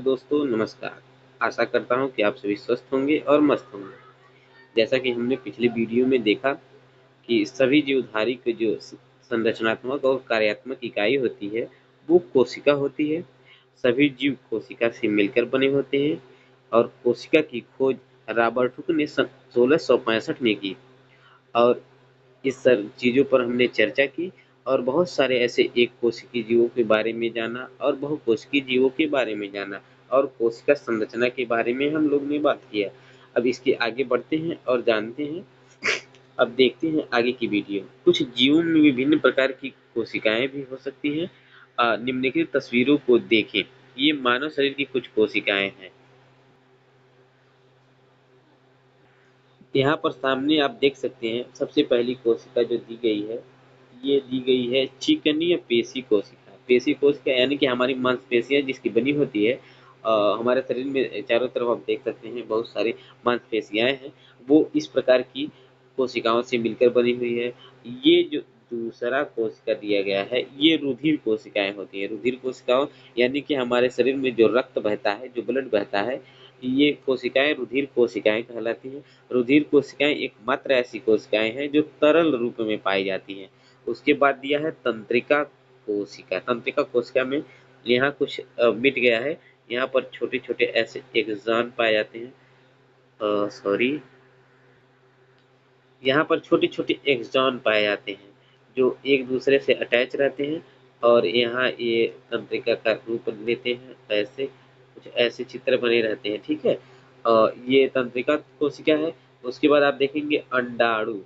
तो दोस्तों नमस्कार। आशा करता हूँ कि आप सभी स्वस्थ होंगे और मस्त होंगे। जैसा कि हमने पिछले वीडियो में देखा कि सभी जीवधारी की जो संरचनात्मक और कार्यात्मक इकाई होती है वो कोशिका होती है। सभी जीव कोशिका से मिलकर बने होते हैं और कोशिका की खोज रॉबर्ट हुक ने सन 1665 में की। और इस सब चीज़ों पर हमने चर्चा की और बहुत सारे ऐसे एक कोशिकीय जीवों के बारे में जाना और बहुकोशिकीय जीवों के बारे में जाना और कोशिका संरचना के बारे में हम लोग ने बात किया। अब इसके आगे बढ़ते हैं और जानते हैं। अब देखते हैं आगे की वीडियो। कुछ जीवों में विभिन्न प्रकार की कोशिकाएं भी हो सकती हैं। निम्नलिखित तस्वीरों को देखें। ये मानव शरीर की कुछ कोशिकाएं हैं। यहाँ पर सामने आप देख सकते हैं सबसे पहली कोशिका जो दी गई है, ये दी गई है चिकनी पेशी कोशिका। पेशी कोशिका यानी कि हमारी मांसपेशियां जिसकी बनी होती है। हमारे शरीर में चारों तरफ आप देख सकते हैं बहुत सारी मांसपेशियां हैं। वो इस प्रकार की कोशिकाओं से मिलकर बनी हुई है। ये जो दूसरा कोशिका दिया गया है ये रुधिर कोशिकाएं होती है। रुधिर कोशिकाओं यानी कि हमारे शरीर में जो रक्त बहता है, जो ब्लड बहता है, ये कोशिकाएं रुधिर कोशिकाएं कहलाती हैं। रुधिर कोशिकाएं एकमात्र ऐसी कोशिकाएं हैं जो तरल रूप में पाई जाती हैं। उसके बाद दिया है तंत्रिका कोशिका। तंत्रिका कोशिका में यहाँ कुछ मिट गया है। यहाँ पर छोटे छोटे ऐसे एक्सॉन पाए जाते हैं। सॉरी, यहाँ पर छोटे छोटे एक्सॉन पाए जाते हैं जो एक दूसरे से अटैच रहते हैं और यहाँ ये तंत्रिका का रूप लेते हैं। ऐसे कुछ ऐसे चित्र बने रहते हैं, ठीक है। ये तंत्रिका कोशिका है। उसके बाद आप देखेंगे अंडाणु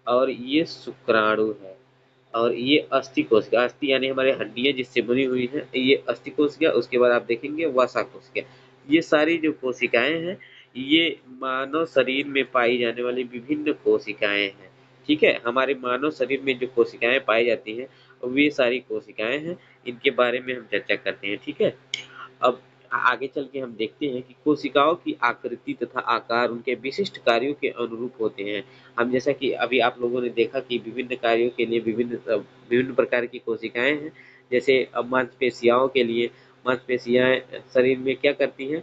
और ये शुक्राणु है और ये अस्थि कोशिका। अस्थि यानी हमारे हड्डियां जिससे बनी हुई है, ये अस्थि कोशिका। उसके बाद आप देखेंगे वसा कोशिका। ये सारी जो कोशिकाएं हैं ये मानव शरीर में पाई जाने वाली विभिन्न कोशिकाएं हैं, ठीक है। हमारे मानव शरीर में जो कोशिकाएं पाई जाती हैं वे सारी कोशिकाएं हैं। इनके बारे में हम चर्चा करते हैं, ठीक है। अब आगे चल के हम देखते हैं कि कोशिकाओं की आकृति तथा आकार उनके विशिष्ट कार्यों के अनुरूप होते हैं। हम जैसा कि अभी आप लोगों ने देखा कि विभिन्न कार्यों के लिए विभिन्न प्रकार की कोशिकाएं हैं। जैसे अब मांसपेशियाओं के लिए मांसपेशियां शरीर में क्या करती हैं,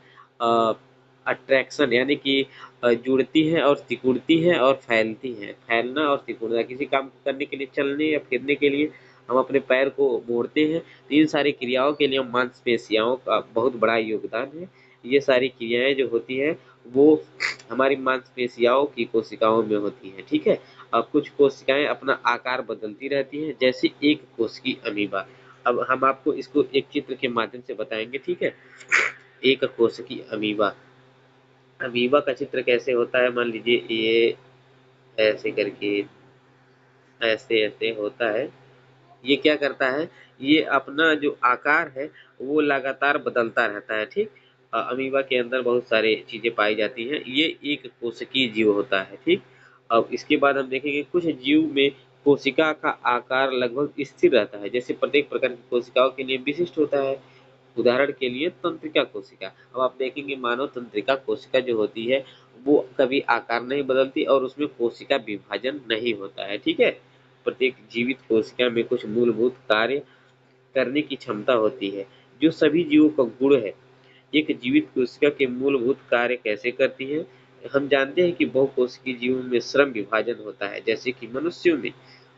अट्रैक्शन यानी कि जुड़ती हैं और सिकुड़ती हैं और फैलती हैं। फैलना और सिकुड़ना किसी काम को करने के लिए, चलने या फिरने के लिए हम अपने पैर को मोड़ते हैं। तो इन सारी क्रियाओं के लिए मांसपेशियाओं का बहुत बड़ा योगदान है। ये सारी क्रियाएं जो होती हैं वो हमारी मांसपेशियाओं की कोशिकाओं में होती हैं, ठीक है। अब कुछ कोशिकाएं अपना आकार बदलती रहती हैं जैसे एक कोशिकीय अमीबा। अब हम आपको इसको एक चित्र के माध्यम से बताएंगे, ठीक है। एक कोशिकीय अमीबा। अमीबा का चित्र कैसे होता है, मान लीजिए ये ऐसे करके ऐसे ऐसे होता है। ये क्या करता है, ये अपना जो आकार है वो लगातार बदलता रहता है, ठीक। अमीबा के अंदर बहुत सारे चीजें पाई जाती हैं। ये एक कोशिकीय जीव होता है, ठीक। अब इसके बाद हम देखेंगे कुछ जीव में कोशिका का आकार लगभग स्थिर रहता है। जैसे प्रत्येक प्रकार की कोशिकाओं के लिए विशिष्ट होता है। उदाहरण के लिए तंत्रिका कोशिका। अब आप देखेंगे मानव तंत्रिका कोशिका जो होती है वो कभी आकार नहीं बदलती और उसमें कोशिका विभाजन नहीं होता है, ठीक है। प्रत्येक जीवित कोशिका में कुछ मूलभूत कार्य करने की क्षमता होती है जो सभी जीवों का गुण है। एक जीवित कोशिका के मूलभूत कार्य कैसे करती है, हम जानते हैं कि बहुकोशिकीय जीवों में श्रम विभाजन होता है जैसे कि मनुष्यों में।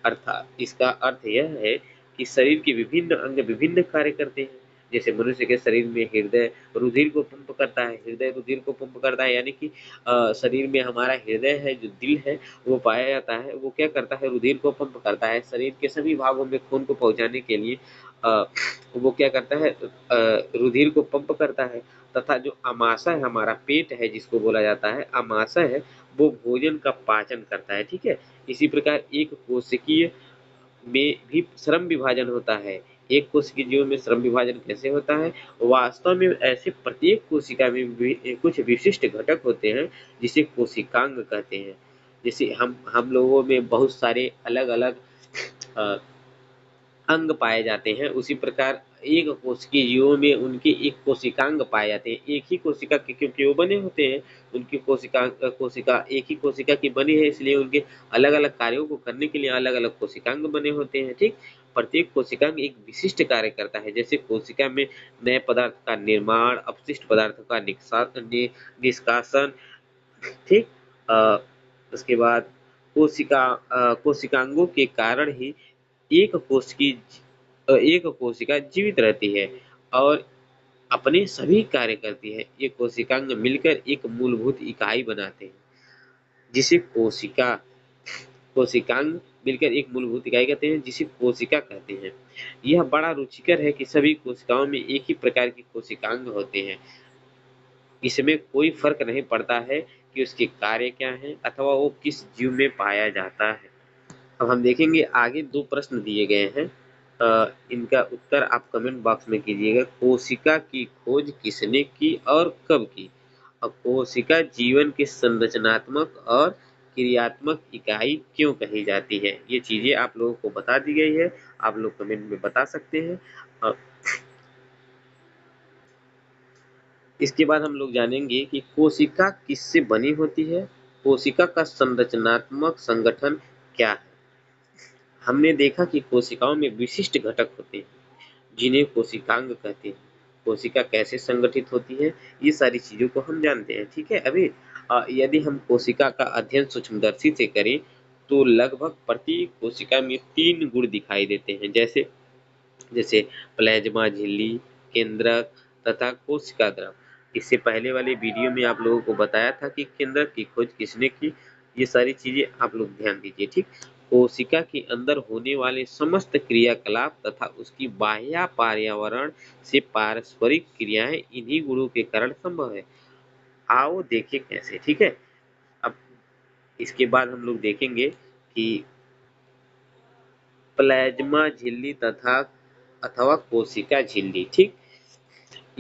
अर्थात इसका अर्थ यह है कि शरीर के विभिन्न अंग विभिन्न कार्य करते हैं। जैसे मनुष्य के शरीर में हृदय रुधिर को पंप करता है, हृदय रुधिर को पंप करता है यानी कि शरीर में हमारा हृदय है, जो दिल है वो पाया जाता है, वो क्या करता है, रुधिर को पंप करता है शरीर के सभी भागों में खून को पहुंचाने के लिए। वो क्या करता है, रुधिर को पंप करता है। तथा जो अमाशय हमारा पेट है जिसको बोला जाता है अमाशय है, वो भोजन का पाचन करता है, ठीक है। इसी प्रकार एक कोशिकीय में भी श्रम विभाजन होता है। एक कोशिकीय जीव में श्रम विभाजन कैसे होता है, वास्तव में ऐसे प्रत्येक कोशिका में भी कुछ विशिष्ट घटक होते हैं जिसे कोशिकांग कहते हैं। जैसे हम लोगों में बहुत सारे अलग अलग अंग पाए जाते हैं, उसी प्रकार एक कोशिकीय जीवों में उनके एक कोशिकांग पाए जाते हैं। एक ही कोशिका के क्योंकि वो बने होते हैं, उनकी कोशिका एक ही कोशिका की बनी है, इसलिए उनके अलग अलग कार्यों को करने के लिए अलग अलग कोशिकांग बने होते हैं, ठीक। प्रत्येक कोशिकांग एक विशिष्ट कार्य करता है। जैसे कोशिका में नए पदार्थ का निर्माण, अपशिष्ट पदार्थों का निष्कासन, ठीक। उसके बाद कोशिकांगों के कारण ही एक कोश की एक कोशिका जीवित रहती है और अपने सभी कार्य करती है। ये कोशिकांग मिलकर एक मूलभूत इकाई बनाते हैं, जिसे कोशिकांग मिलकर एक मूलभूत इकाई कहते हैं, जिसे कोशिका कहते हैं। यह बड़ा रुचिकर है कि सभी कोशिकाओं में एक ही प्रकार की कोशिकांग होते हैं। इसमें कोई फर्क नहीं पड़ता है कि उसके कार्य क्या हैं अथवा वो किस जीव में पाया जाता है। अब हम देखेंगे आगे 2 प्रश्न दिए गए हैं। इनका उत्तर आप कमेंट बॉक्स में कीजिएगा। कोशिका की खोज किसने की और कब की? अब कोशिका जीवन की संरचनात्मक और क्रियात्मक इकाई क्यों कही जाती है? ये चीजें आप लोगों को बता दी गई है, आप लोग कमेंट में बता सकते हैं। इसके बाद हम लोग जानेंगे कि कोशिका किससे बनी होती है, कोशिका का संरचनात्मक संगठन क्या है। हमने देखा कि कोशिकाओं में विशिष्ट घटक होते हैं, जिन्हें कोशिकांग कहते हैं। कोशिका कैसे संगठित होती है, ये सारी चीजों को हम जानते हैं, ठीक है। अभी यदि हम कोशिका का अध्ययन सूक्ष्मदर्शी से करें तो लगभग प्रत्येक कोशिका में 3 गुण दिखाई देते हैं, जैसे जैसे प्लाज्मा झिल्ली, केंद्रक तथा कोशिका द्रव। इससे पहले वाले वीडियो में आप लोगों को बताया था कि केंद्रक की खोज किसने की। ये सारी चीजें आप लोग ध्यान दीजिए, ठीक। कोशिका के अंदर होने वाले समस्त क्रियाकलाप तथा उसकी बाह्य पर्यावरण से पारस्परिक क्रियाएं इन्हीं गुणों के कारण संभव है। आओ देखें कैसे, ठीक है। अब इसके बाद हम लोग देखेंगे कि प्लाज्मा झिल्ली तथा अथवा कोशिका झिल्ली, ठीक।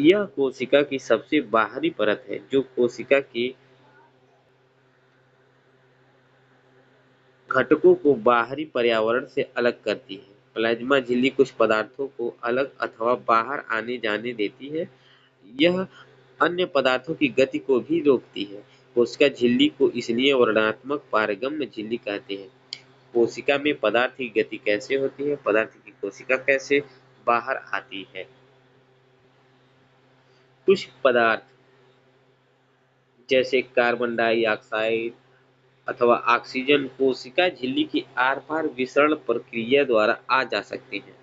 यह कोशिका की सबसे बाहरी परत है जो कोशिका के घटकों को बाहरी पर्यावरण से अलग करती है। प्लाज्मा झिल्ली कुछ पदार्थों को अलग अथवा बाहर आने जाने देती है। यह अन्य पदार्थों की गति को भी रोकती है। कोशिका झिल्ली को इसलिए वर्णनात्मक पारगम्य झिल्ली कहते हैं। कोशिका में पदार्थ की गति कैसे होती है, पदार्थ की कोशिका कैसे बाहर आती है। कुछ पदार्थ जैसे कार्बन डाइऑक्साइड अथवा ऑक्सीजन कोशिका झिल्ली की आर पार विसरण प्रक्रिया द्वारा आ जा सकते हैं।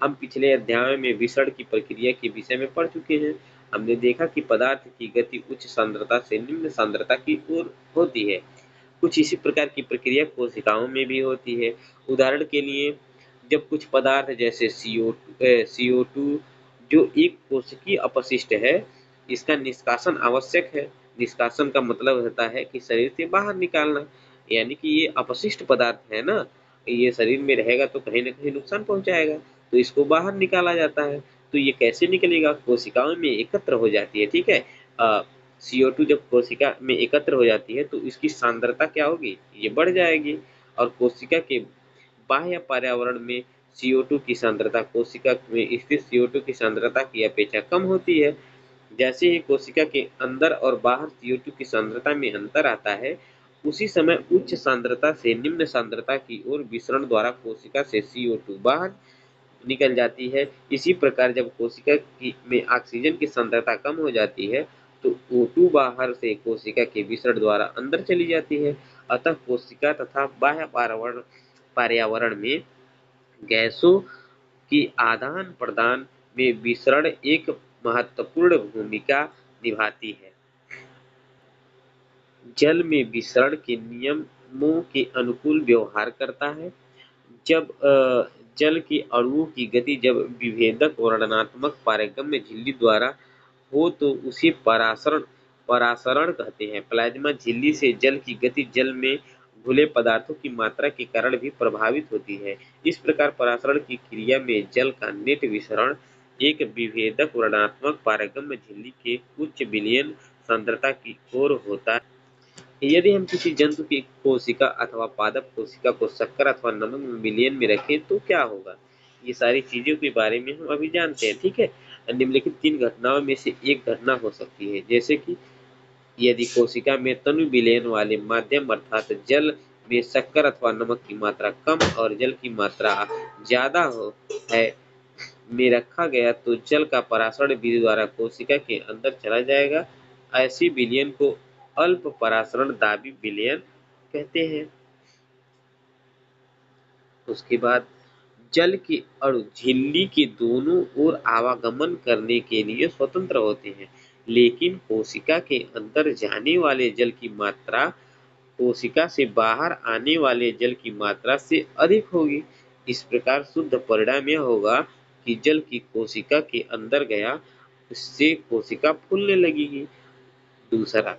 हम पिछले अध्याय में विसरण की प्रक्रिया के विषय में पढ़ चुके हैं। हमने देखा कि पदार्थ की गति उच्च सांद्रता से निम्न सांद्रता की ओर होती है। कुछ इसी प्रकार की प्रक्रिया कोशिकाओं में भी होती है। उदाहरण के लिए जब कुछ पदार्थ जैसे CO2 जो एक कोशिकीय अपशिष्ट है, इसका निष्कासन आवश्यक है। निष्कासन का मतलब होता है कि शरीर से बाहर निकालना, यानी कि ये अपशिष्ट पदार्थ है ना, ये शरीर में रहेगा तो कहीं ना कहीं नुकसान पहुंचाएगा, तो इसको बाहर निकाला जाता है। तो ये कैसे निकलेगा? कोशिकाओं में एकत्र हो जाती है, ठीक है। CO2 जब कोशिका में एकत्र हो जाती है तो इसकी सांद्रता क्या होगी? ये बढ़ जाएगी। और कोशिका के बाह्य पर्यावरण में CO2 की सांद्रता कोशिका में स्थित CO2 की सांद्रता की अपेक्षा कम होती है। जैसे ही कोशिका के अंदर और बाहर CO2 की सांद्रता में अंतर आता है, उसी समय उच्च सांद्रता से निम्न सांद्रता की ओर विसरण द्वारा कोशिका से CO2 बाहर निकल जाती है। इसी प्रकार जब कोशिका में ऑक्सीजन की सांद्रता कम हो जाती है तो O2 बाहर से कोशिका के विसरण द्वारा अंदर चली जाती है। अतः कोशिका तथा बाह्य पर्यावरण में गैसों की आदान प्रदान में विसरण एक महत्वपूर्ण भूमिका निभाती है। जल में विसरण के नियमों के अनुकूल व्यवहार करता है। जब जल के अणुओं की गति जब विभेदक वर्णनात्मक पारगम्य झिल्ली द्वारा हो तो उसे परासरण कहते हैं। प्लाज्मा झिल्ली से जल की गति जल में घुले पदार्थों की मात्रा के कारण भी प्रभावित होती है। इस प्रकार परासरण की क्रिया में जल का नेट विसरण एक विभेदक वर्णनात्मक पारगम्य झिल्ली के उच्च विलयन सांद्रता की ओर होता है। यदि हम किसी जंतु की कोशिका अथवा पादप कोशिका को शक्कर अथवा नमक में विलयन में रखें तो क्या होगा? ये सारी चीजों के बारे में हम अभी जानते हैं, ठीक है। निम्नलिखित 3 घटनाओं में से एक घटना हो सकती है, जैसे कि यदि कोशिका में तनु विलयन वाले माध्यम अर्थात जल में शक्कर अथवा नमक की मात्रा कम और जल की मात्रा ज्यादा हो है में रखा गया तो जल का परासरण विधि द्वारा कोशिका के अंदर चला जाएगा। ऐसी विलयन को अल्प परासरण दाबी विलयन कहते हैं। उसके बाद जल के अणु झिल्ली के दोनों ओर आवागमन करने के लिए स्वतंत्र होते हैं, लेकिन कोशिका के अंदर जाने वाले जल की मात्रा कोशिका से बाहर आने वाले जल की मात्रा से अधिक होगी। इस प्रकार शुद्ध परिणाम यह होगा कि जल की कोशिका के अंदर गया, उससे कोशिका फूलने लगेगी। दूसरा,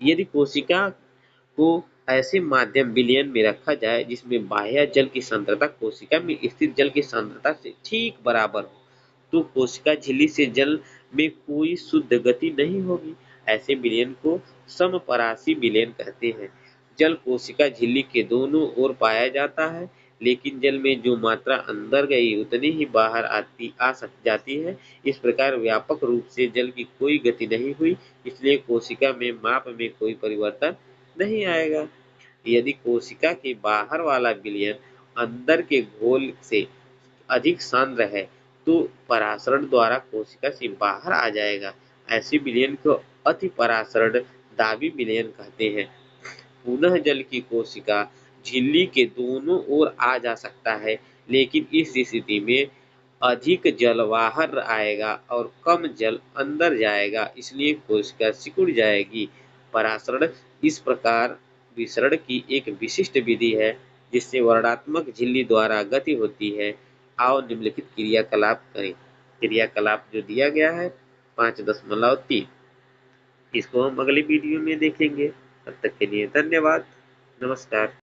यदि कोशिका को ऐसे माध्यम विलयन में रखा जाए जिसमें बाह्य जल की सांद्रता कोशिका में स्थित जल की सांद्रता से ठीक बराबर हो, तो कोशिका झिल्ली से जल में कोई शुद्ध गति नहीं होगी। ऐसे विलयन को समपरासी विलयन कहते हैं। जल कोशिका झिल्ली के दोनों ओर पाया जाता है, लेकिन जल में जो मात्रा अंदर गई उतनी ही बाहर जाती है। इस प्रकार व्यापक रूप से जल की कोई गति नहीं हुई, इसलिए कोशिका में माप में कोई परिवर्तन नहीं आएगा। यदि कोशिका के बाहर वाला विलयन अंदर के घोल से अधिक सांद्र है, तो परासरण द्वारा कोशिका से बाहर आ जाएगा। ऐसे विलयन को अति परासरण दाबी विलयन कहते हैं। पुनः जल की कोशिका झिल्ली के दोनों ओर आ जा सकता है, लेकिन इस स्थिति में अधिक जल बाहर आएगा और कम जल अंदर जाएगा, इसलिए कोशिका सिकुड़ जाएगी। परासरण इस प्रकार विसरण की एक विशिष्ट विधि है, जिससे वर्णात्मक झिल्ली द्वारा गति होती है। आओ निम्नलिखित क्रियाकलाप करें। क्रियाकलाप जो दिया गया है 5.3, इसको हम अगली वीडियो में देखेंगे। तब तक के लिए धन्यवाद। नमस्कार।